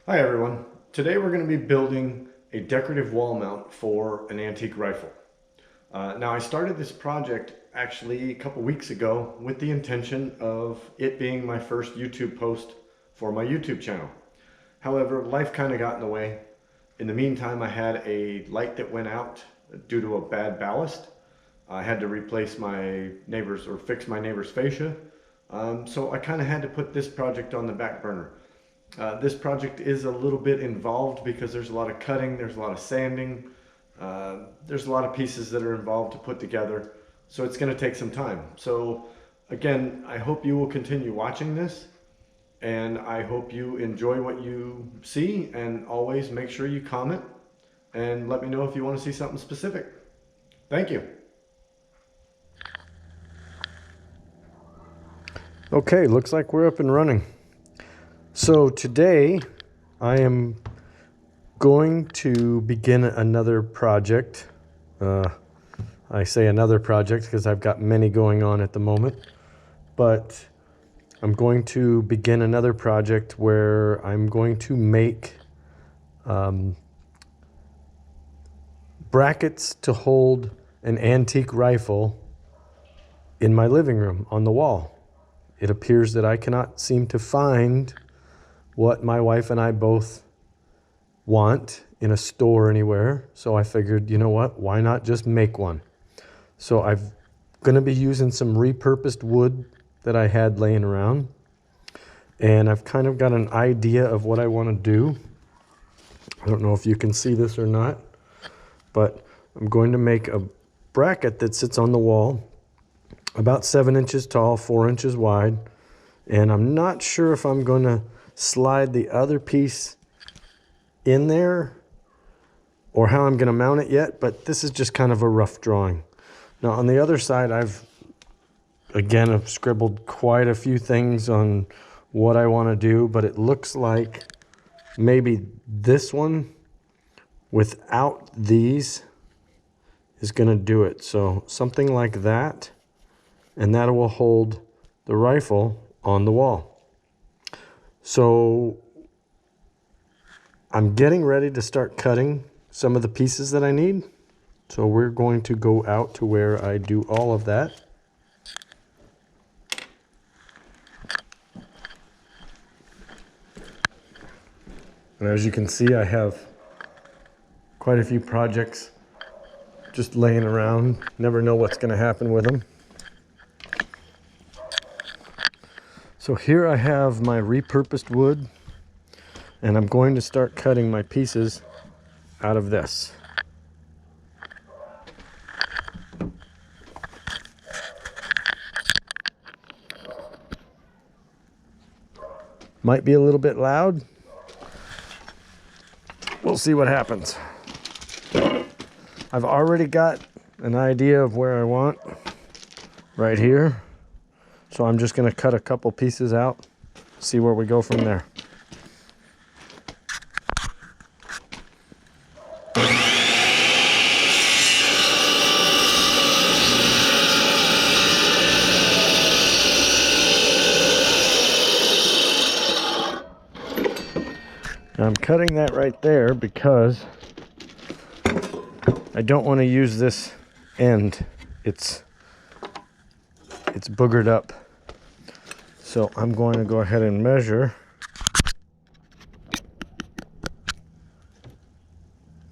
Hi everyone. Today we're going to be building a decorative wall mount for an antique rifle. Now I started this project actually a couple weeks ago with the intention of it being my first YouTube post for my YouTube channel. However, life kind of got in the way. In the meantime, I had a light that went out due to a bad ballast. I had to replace my neighbor's or fix my neighbor's fascia. So I kind of had to put this project on the back burner. This project is a little bit involved because there's a lot of cutting, there's a lot of sanding, there's a lot of pieces that are involved to put together, so it's going to take some time. So again, I hope you will continue watching this, and I hope you enjoy what you see, and always make sure you comment and let me know if you want to see something specific. Thank you. Okay, looks like we're up and running. So today I am going to begin another project. I say another project because I've got many going on at the moment, but I'm going to begin another project where I'm going to make brackets to hold an antique rifle in my living room on the wall. It appears that I cannot seem to find what my wife and I both want in a store anywhere. So I figured, you know what, why not just make one? So I'm going to be using some repurposed wood that I had laying around. And I've kind of got an idea of what I want to do. I don't know if you can see this or not, but I'm going to make a bracket that sits on the wall, about 7 inches tall, 4 inches wide. And I'm not sure if I'm going to slide the other piece in there or how I'm going to mount it yet, but this is just kind of a rough drawing. Now on the other side, I've scribbled quite a few things on what I want to do, but it looks like maybe this one without these is going to do it. So something like that, and that will hold the rifle on the wall. So I'm getting ready to start cutting some of the pieces that I need. So we're going to go out to where I do all of that. And as you can see, I have quite a few projects just laying around. Never know what's going to happen with them. So here I have my repurposed wood, and I'm going to start cutting my pieces out of this. Might be a little bit loud. We'll see what happens. I've already got an idea of where I want right here. So I'm just going to cut a couple pieces out, see where we go from there. I'm cutting that right there because I don't want to use this end. It's boogered up. So I'm going to go ahead and measure.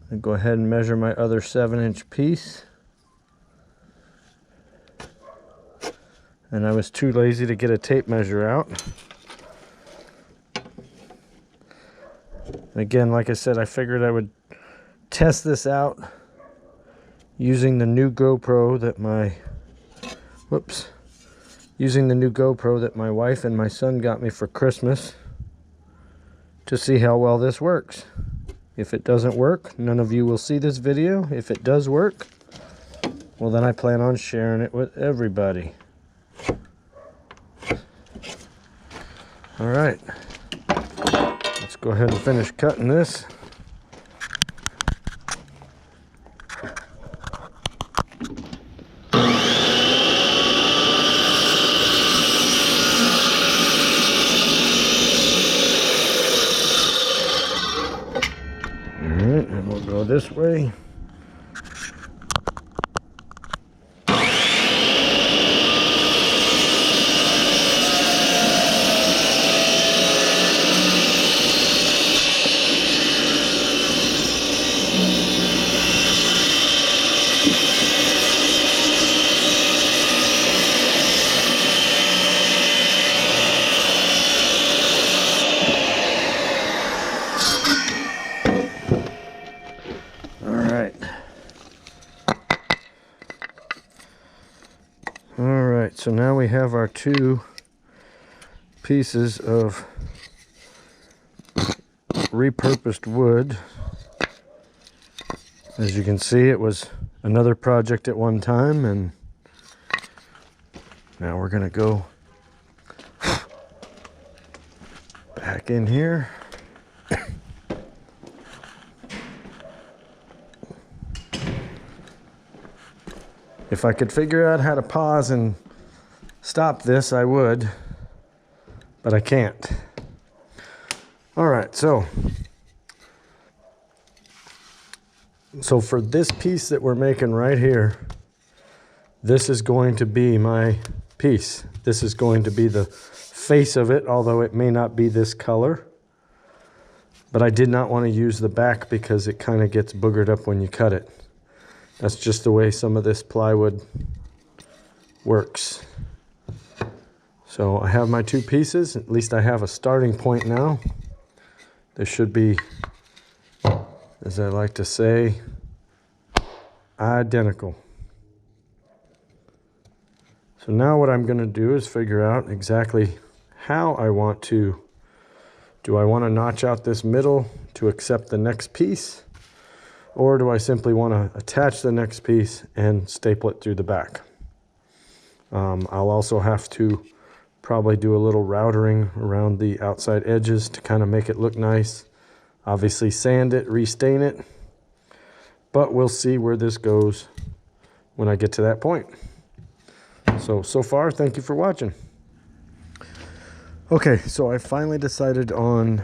And go ahead and measure my other 7-inch piece. And I was too lazy to get a tape measure out. Again, like I said, I figured I would test this out using the new GoPro that my wife and my son got me for Christmas, to see how well this works. If it doesn't work, none of you will see this video. If it does work, well, then I plan on sharing it with everybody. All right, let's go ahead and finish cutting this. And we'll go this way. Alright, so now we have our two pieces of repurposed wood. As you can see, it was another project at one time, and now we're going to go back in here. If I could figure out how to pause and stop this, I would, but I can't. All right, so for this piece that we're making right here, this is going to be my piece. This is going to be the face of it, although it may not be this color. But I did not want to use the back because it kind of gets boogered up when you cut it. That's just the way some of this plywood works. So I have my two pieces. At least I have a starting point now. They should be, as I like to say, identical. So now what I'm going to do is figure out exactly how I want to. Do I want to notch out this middle to accept the next piece? Or do I simply want to attach the next piece and staple it through the back? I'll also have to probably do a little routering around the outside edges to kind of make it look nice. Obviously sand it, restain it, but we'll see where this goes when I get to that point. So far, thank you for watching. Okay, so I finally decided on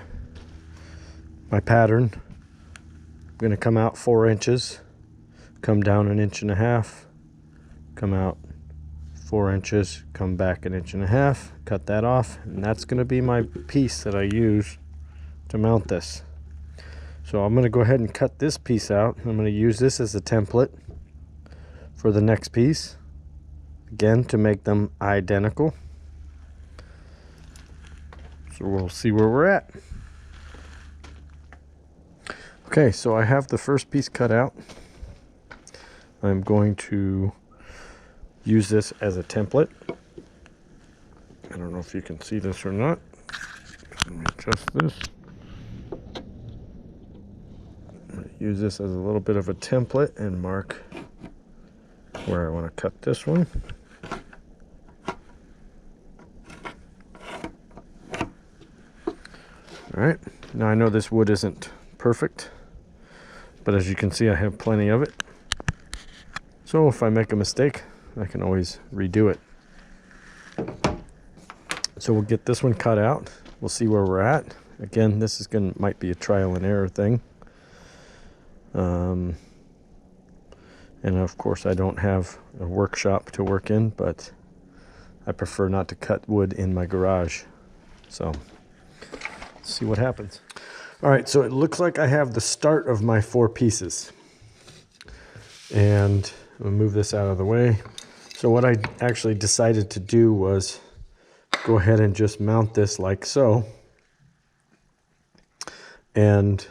my pattern. I'm going to come out 4 inches, come down 1.5 inches, come out 4 inches, come back 1.5 inches, cut that off, and that's going to be my piece that I use to mount this. So I'm going to go ahead and cut this piece out. I'm going to use this as a template for the next piece, again to make them identical. So we'll see where we're at. Okay, so I have the first piece cut out. I'm going to use this as a template. I don't know if you can see this or not. Let me adjust this. I'm going to use this as a little bit of a template and mark where I want to cut this one. All right, now I know this wood isn't perfect, but as you can see, I have plenty of it. So if I make a mistake, I can always redo it. So we'll get this one cut out. We'll see where we're at. Again, this is might be a trial and error thing. And of course, I don't have a workshop to work in, but I prefer not to cut wood in my garage. So let's see what happens. All right, so it looks like I have the start of my 4 pieces. And I'm gonna move this out of the way. So what I actually decided to do was go ahead and just mount this like so. And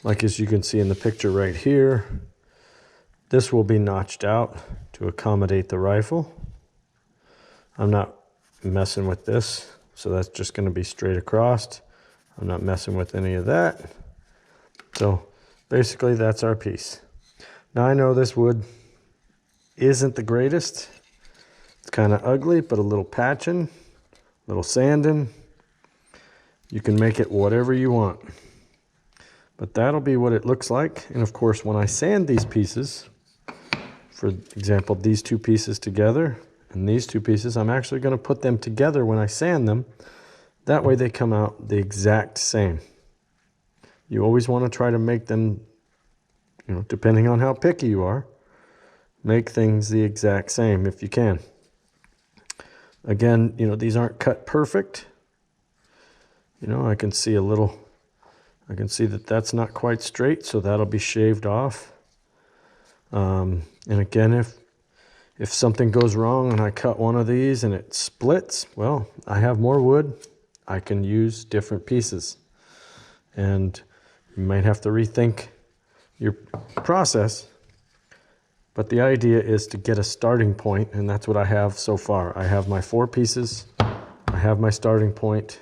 like as you can see in the picture right here, this will be notched out to accommodate the rifle. I'm not messing with this, so that's just gonna be straight across. I'm not messing with any of that. So basically that's our piece. Now I know this wood isn't the greatest. It's kind of ugly, but a little patching, a little sanding. You can make it whatever you want. But that'll be what it looks like. And of course, when I sand these pieces, for example, these 2 pieces together and these 2 pieces, I'm actually going to put them together when I sand them. That way they come out the exact same. You always want to try to make them You know, depending on how picky you are, make things the exact same if you can. Again, you know, these aren't cut perfect. You know, I can see that that's not quite straight, so that'll be shaved off. And again, if something goes wrong and I cut one of these and it splits, well, I have more wood. I can use different pieces. And you might have to rethink your process. But the idea is to get a starting point, and that's what I have so far. I have my 4 pieces. I have my starting point.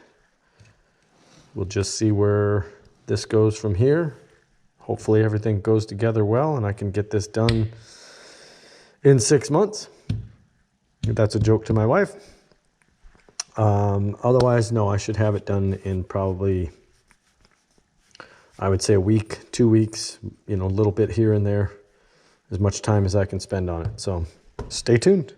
We'll just see where this goes from here. Hopefully everything goes together well and I can get this done in 6 months. That's a joke to my wife. Otherwise, no, I should have it done in probably, I would say, a week, 2 weeks, you know, a little bit here and there, as much time as I can spend on it. So stay tuned.